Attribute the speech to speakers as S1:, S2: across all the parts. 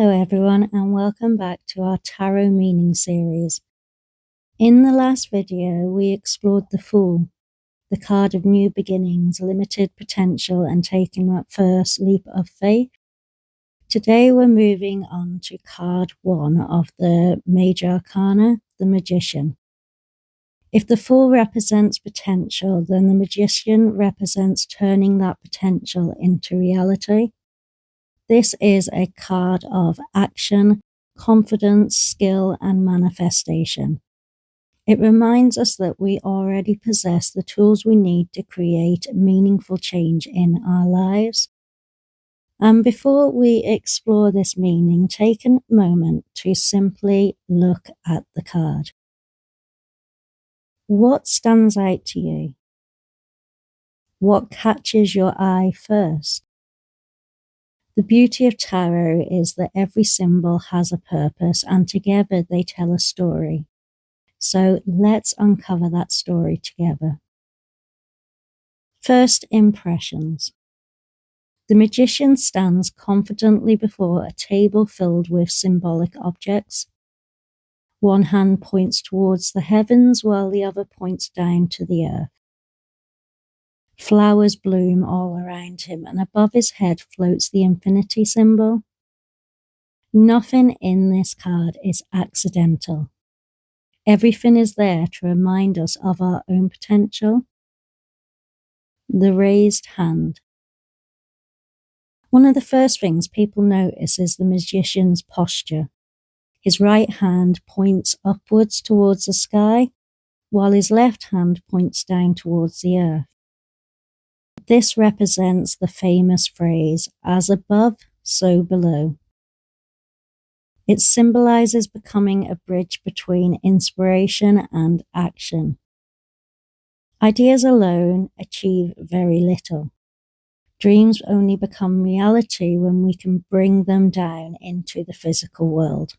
S1: Hello everyone and welcome back to our Tarot Meaning series. In the last video we explored the Fool, the card of new beginnings, limited potential and taking that first leap of faith. Today we're moving on to card 1 of the Major Arcana, the Magician. If the Fool represents potential, then the Magician represents turning that potential into reality. This is a card of action, confidence, skill, and manifestation. It reminds us that we already possess the tools we need to create meaningful change in our lives. And before we explore this meaning, take a moment to simply look at the card. What stands out to you? What catches your eye first? The beauty of tarot is that every symbol has a purpose and together they tell a story. So let's uncover that story together. First impressions. The Magician stands confidently before a table filled with symbolic objects. One hand points towards the heavens while the other points down to the earth. Flowers bloom all around him, and above his head floats the infinity symbol. Nothing in this card is accidental. Everything is there to remind us of our own potential. The raised hand. One of the first things people notice is the Magician's posture. His right hand points upwards towards the sky, while his left hand points down towards the earth. This represents the famous phrase, as above, so below. It symbolizes becoming a bridge between inspiration and action. Ideas alone achieve very little. Dreams only become reality when we can bring them down into the physical world.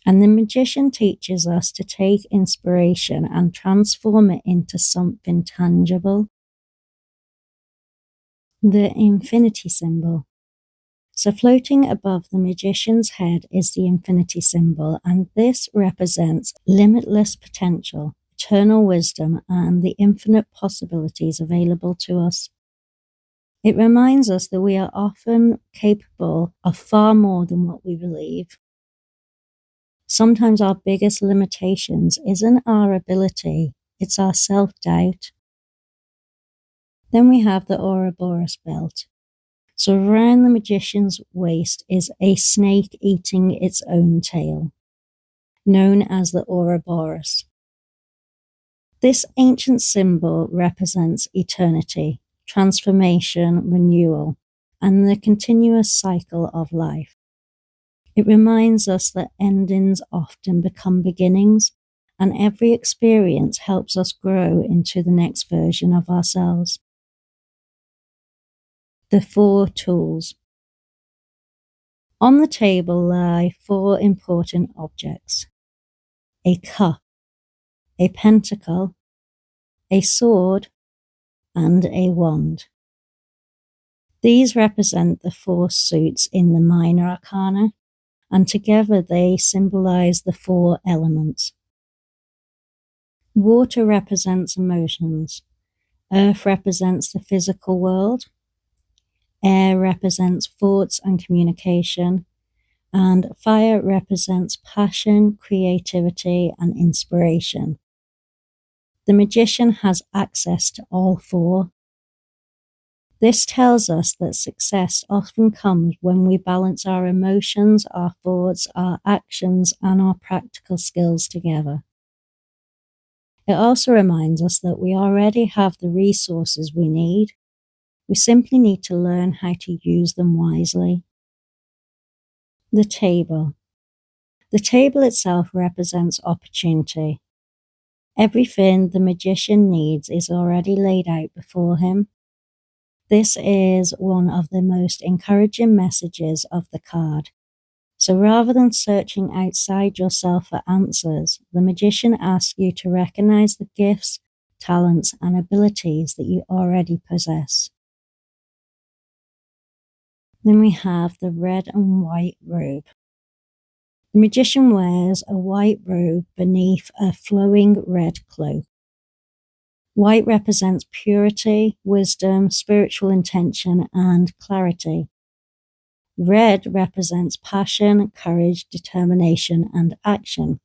S1: And the Magician teaches us to take inspiration and transform it into something tangible. The infinity symbol. So floating above the Magician's head is the infinity symbol, and this represents limitless potential, eternal wisdom, and the infinite possibilities available to us. It reminds us that we are often capable of far more than what we believe. Sometimes our biggest limitations isn't our ability, it's our self-doubt. Then we have the Ouroboros belt. So around the Magician's waist is a snake eating its own tail, known as the Ouroboros. This ancient symbol represents eternity, transformation, renewal, and the continuous cycle of life. It reminds us that endings often become beginnings, and every experience helps us grow into the next version of ourselves. The 4 tools. On the table lie 4 important objects: a cup, a pentacle, a sword, and a wand. These represent the 4 suits in the Minor Arcana, and together they symbolize the 4 elements. Water represents emotions, earth represents the physical world, air represents thoughts and communication, and fire represents passion, creativity, and inspiration. The Magician has access to all 4. This tells us that success often comes when we balance our emotions, our thoughts, our actions, and our practical skills together. It also reminds us that we already have the resources we need. We simply need to learn how to use them wisely. The table. The table itself represents opportunity. Everything the Magician needs is already laid out before him. This is one of the most encouraging messages of the card. So rather than searching outside yourself for answers, the Magician asks you to recognize the gifts, talents, and abilities that you already possess. Then we have the red and white robe. The magician wears a white robe beneath a flowing red cloak. White represents purity, wisdom, spiritual intention, and clarity. Red represents passion, courage, determination, and action.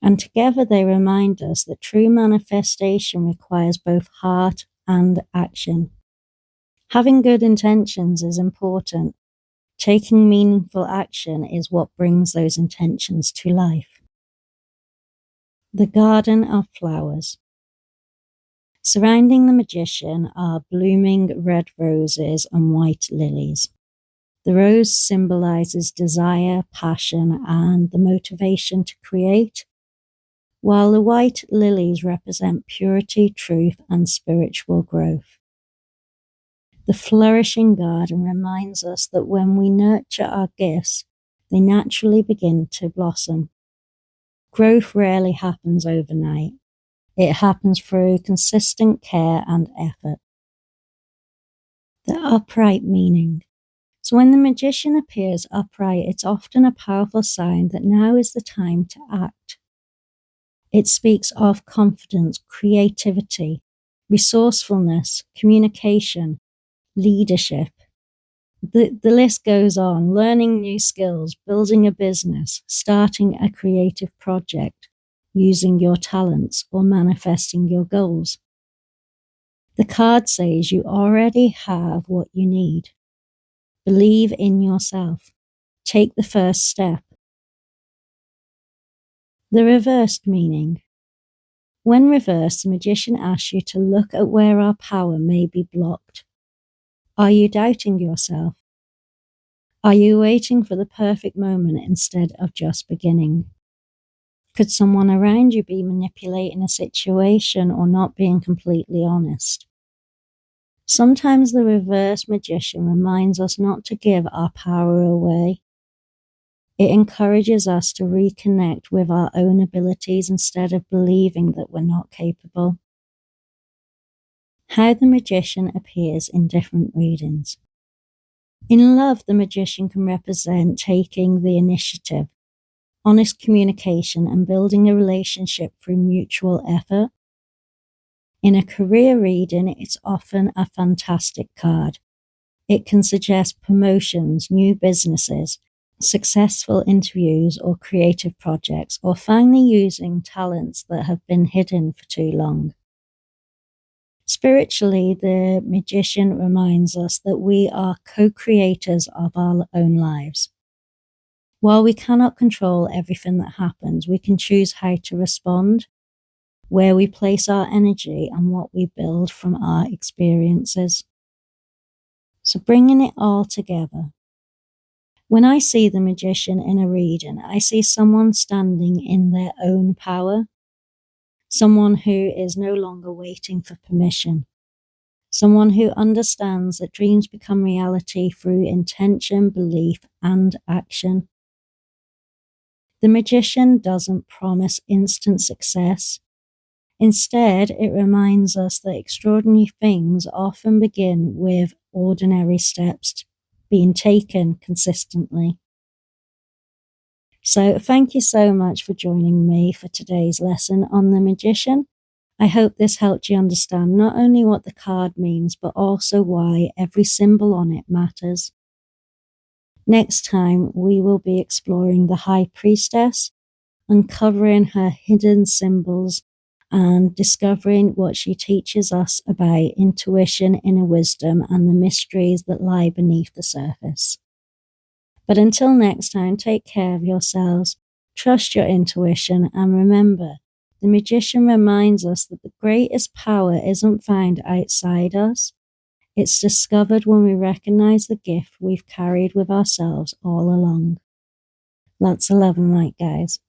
S1: And together they remind us that true manifestation requires both heart and action. Having good intentions is important. Taking meaningful action is what brings those intentions to life. The Garden of Flowers. Surrounding the magician are blooming red roses and white lilies. The rose symbolizes desire, passion, and the motivation to create, while the white lilies represent purity, truth, and spiritual growth. The flourishing garden reminds us that when we nurture our gifts, they naturally begin to blossom. Growth rarely happens overnight. It happens through consistent care and effort. The upright meaning. So when the magician appears upright, it's often a powerful sign that now is the time to act. It speaks of confidence, creativity, resourcefulness, communication, leadership. The list goes on. Learning new skills, building a business, starting a creative project, using your talents, or manifesting your goals. The card says you already have what you need. Believe in yourself. Take the first step. The reversed meaning. When reversed, the magician asks you to look at where our power may be blocked. Are you doubting yourself? Are you waiting for the perfect moment instead of just beginning? Could someone around you be manipulating a situation or not being completely honest? Sometimes the reverse magician reminds us not to give our power away. It encourages us to reconnect with our own abilities instead of believing that we're not capable. How the magician appears in different readings. In love, the magician can represent taking the initiative, honest communication, and building a relationship through mutual effort. In a career reading, it's often a fantastic card. It can suggest promotions, new businesses, successful interviews or creative projects, or finally using talents that have been hidden for too long. Spiritually, the magician reminds us that we are co-creators of our own lives. While we cannot control everything that happens, we can choose how to respond, where we place our energy, and what we build from our experiences. So bringing it all together. When I see the magician in a reading, I see someone standing in their own power. Someone who is no longer waiting for permission. Someone who understands that dreams become reality through intention, belief, and action. The magician doesn't promise instant success. Instead, it reminds us that extraordinary things often begin with ordinary steps being taken consistently. So thank you so much for joining me for today's lesson on the magician. I hope this helped you understand not only what the card means, but also why every symbol on it matters. Next time, we will be exploring the High Priestess, uncovering her hidden symbols, and discovering what she teaches us about intuition, inner wisdom, and the mysteries that lie beneath the surface. But until next time, take care of yourselves, trust your intuition, and remember, the magician reminds us that the greatest power isn't found outside us. It's discovered when we recognize the gift we've carried with ourselves all along. Lots of love and light, guys.